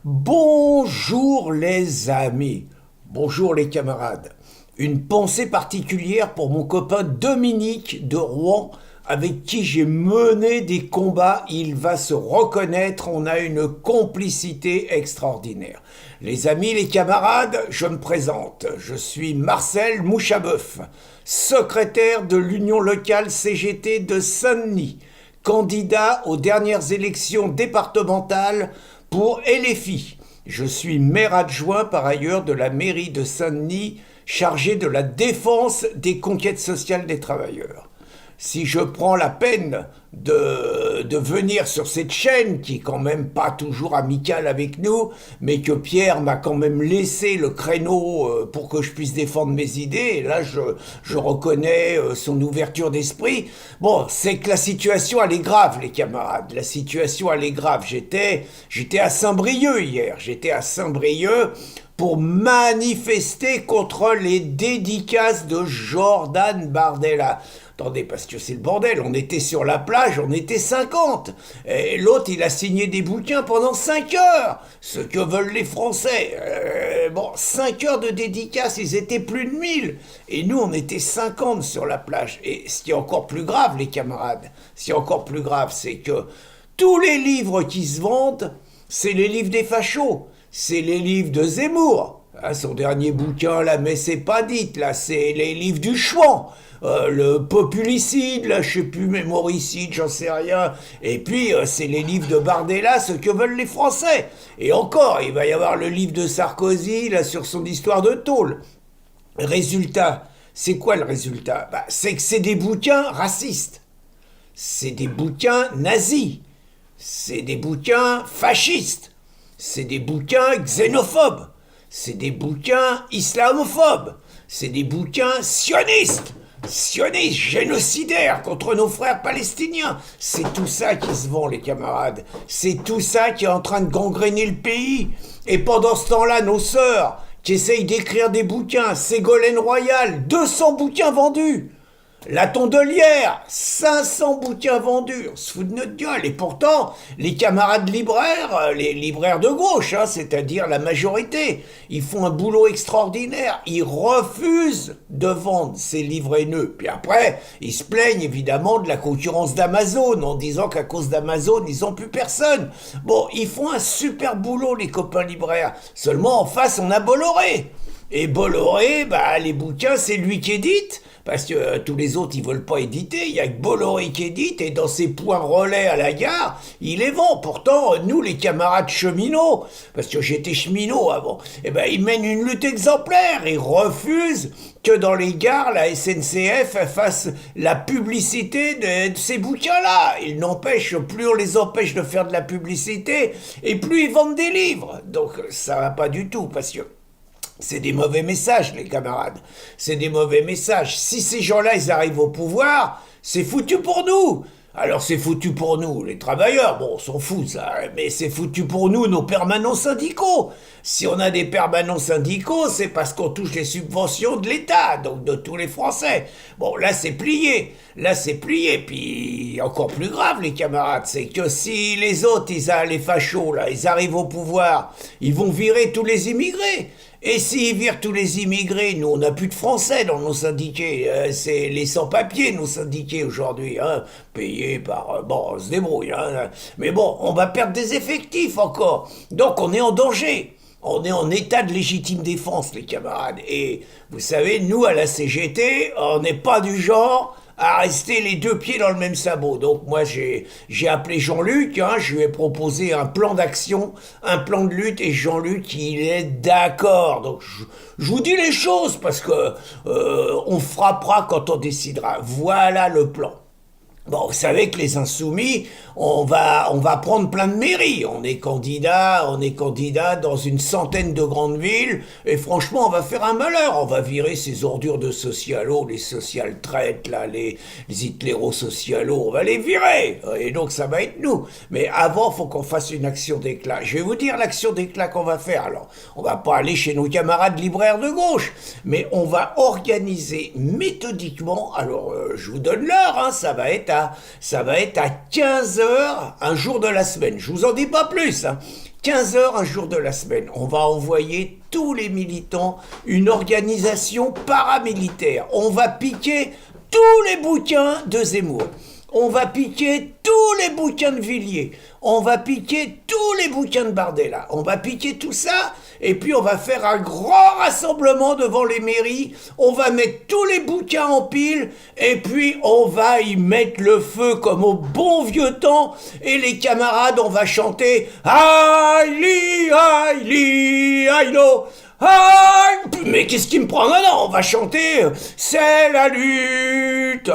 Bonjour les amis, bonjour les camarades. Une pensée particulière pour mon copain Dominique de Rouen, avec qui j'ai mené des combats. Il va se reconnaître, on a une complicité extraordinaire. Les amis, les camarades, je me présente. Je suis Marcel Mouchabeuf, secrétaire de l'Union locale CGT de Saint-Denis, candidat aux dernières élections départementales pour LFI. Je suis maire adjoint par ailleurs de la mairie de Saint-Denis, chargé de la défense des conquêtes sociales des travailleurs. Si je prends la peine de venir sur cette chaîne, qui est quand même pas toujours amicale avec nous, mais que Pierre m'a quand même laissé le créneau pour que je puisse défendre mes idées, et là je reconnais son ouverture d'esprit. Bon, c'est que la situation elle est grave, les camarades, la situation elle est grave. J'étais à Saint-Brieuc hier, j'étais à Saint-Brieuc pour manifester contre les dédicaces de Jordan Bardella. Attendez, parce que c'est le bordel, on était sur la plage, on était 50. Et l'autre, il a signé des bouquins pendant 5 heures. Ce que veulent les Français. 5 heures de dédicaces, ils étaient plus de 1000. Et nous, on était 50 sur la plage. Et ce qui est encore plus grave, les camarades, ce qui est encore plus grave, c'est que tous les livres qui se vendent, c'est les livres des fachos. C'est les livres de Zemmour. Son dernier bouquin, la messe est pas dite, là, c'est les livres du Chouan. Le populicide, là, je sais plus, mémoricide, j'en sais rien. Et puis, c'est les livres de Bardella, ce que veulent les Français. Et encore, il va y avoir le livre de Sarkozy, là, sur son histoire de tôle. Résultat, c'est quoi le résultat? C'est que c'est des bouquins racistes. C'est des bouquins nazis. C'est des bouquins fascistes. C'est des bouquins xénophobes. C'est des bouquins islamophobes. C'est des bouquins sionistes. Sionistes, génocidaires contre nos frères palestiniens. C'est tout ça qui se vend, les camarades. C'est tout ça qui est en train de gangréner le pays. Et pendant ce temps-là, nos sœurs qui essayent d'écrire des bouquins, Ségolène Royal, 200 bouquins vendus. La Tondelière, 500 bouquins vendus, on se fout de notre gueule. Et pourtant, les camarades libraires, les libraires de gauche, c'est-à-dire la majorité, ils font un boulot extraordinaire. Ils refusent de vendre ces livres haineux. Puis après, ils se plaignent évidemment de la concurrence d'Amazon, en disant qu'à cause d'Amazon, ils n'ont plus personne. Bon, ils font un super boulot, les copains libraires. Seulement, en face, on a Bolloré. Et Bolloré, les bouquins, c'est lui qui édite, parce que tous les autres, ils veulent pas éditer. Il y a que Bolloré qui édite, et dans ses points relais à la gare, il les vend. Pourtant, nous, les camarades cheminots, parce que j'étais cheminot avant, ils mènent une lutte exemplaire. Ils refusent que dans les gares, la SNCF fasse la publicité de ces bouquins-là. Ils n'empêchent, plus on les empêche de faire de la publicité, et plus ils vendent des livres. Donc, ça va pas du tout, parce que c'est des mauvais messages, les camarades. C'est des mauvais messages. Si ces gens-là, ils arrivent au pouvoir, c'est foutu pour nous. Alors c'est foutu pour nous, les travailleurs, bon, on s'en fout ça, mais c'est foutu pour nous, nos permanents syndicaux. Si on a des permanents syndicaux, c'est parce qu'on touche les subventions de l'État, donc de tous les Français. Bon, là c'est plié, puis encore plus grave, les camarades, c'est que si les autres, les fachos, là, ils arrivent au pouvoir, ils vont virer tous les immigrés. Et s'ils virent tous les immigrés, nous on n'a plus de Français dans nos syndiqués, c'est les sans-papiers nos syndiqués aujourd'hui, payés par... on se débrouille, mais bon, on va perdre des effectifs encore, donc on est en danger. On est en état de légitime défense, les camarades. Et vous savez, nous, à la CGT, on n'est pas du genre à rester les deux pieds dans le même sabot. Donc moi, j'ai appelé Jean-Luc, je lui ai proposé un plan d'action, un plan de lutte, et Jean-Luc, il est d'accord. Donc je vous dis les choses, parce que on frappera quand on décidera. Voilà le plan. Bon, vous savez que les insoumis, on va prendre plein de mairies. On est candidat dans une centaine de grandes villes, et franchement, on va faire un malheur. On va virer ces ordures de socialos, les social-traites, là, les hitléro-socialos, on va les virer. Et donc, ça va être nous. Mais avant, faut qu'on fasse une action d'éclat. Je vais vous dire l'action d'éclat qu'on va faire. Alors, on va pas aller chez nos camarades libraires de gauche, mais on va organiser méthodiquement, alors, je vous donne l'heure, ça va être à 15h un jour de la semaine. Je vous en dis pas plus. 15 heures un jour de la semaine. On va envoyer tous les militants, une organisation paramilitaire. On va piquer tous les bouquins de Zemmour. On va piquer tous les bouquins de Villiers. On va piquer tous les bouquins de Bardella. On va piquer tout ça et puis on va faire un grand rassemblement devant les mairies. On va mettre tous les bouquins en pile et puis on va y mettre le feu comme au bon vieux temps. Et les camarades, on va chanter Aïli, Aïli, Aïlo. Ah, mais qu'est-ce qui me prend? Non, non, on va chanter c'est la lutte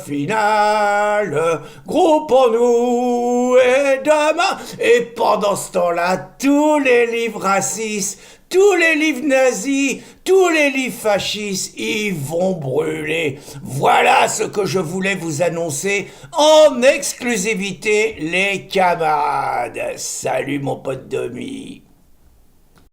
finale, groupons-nous et demain. Et pendant ce temps-là, tous les livres racistes, tous les livres nazis, tous les livres fascistes, ils vont brûler. Voilà ce que je voulais vous annoncer en exclusivité, les camarades. Salut mon pote Demi.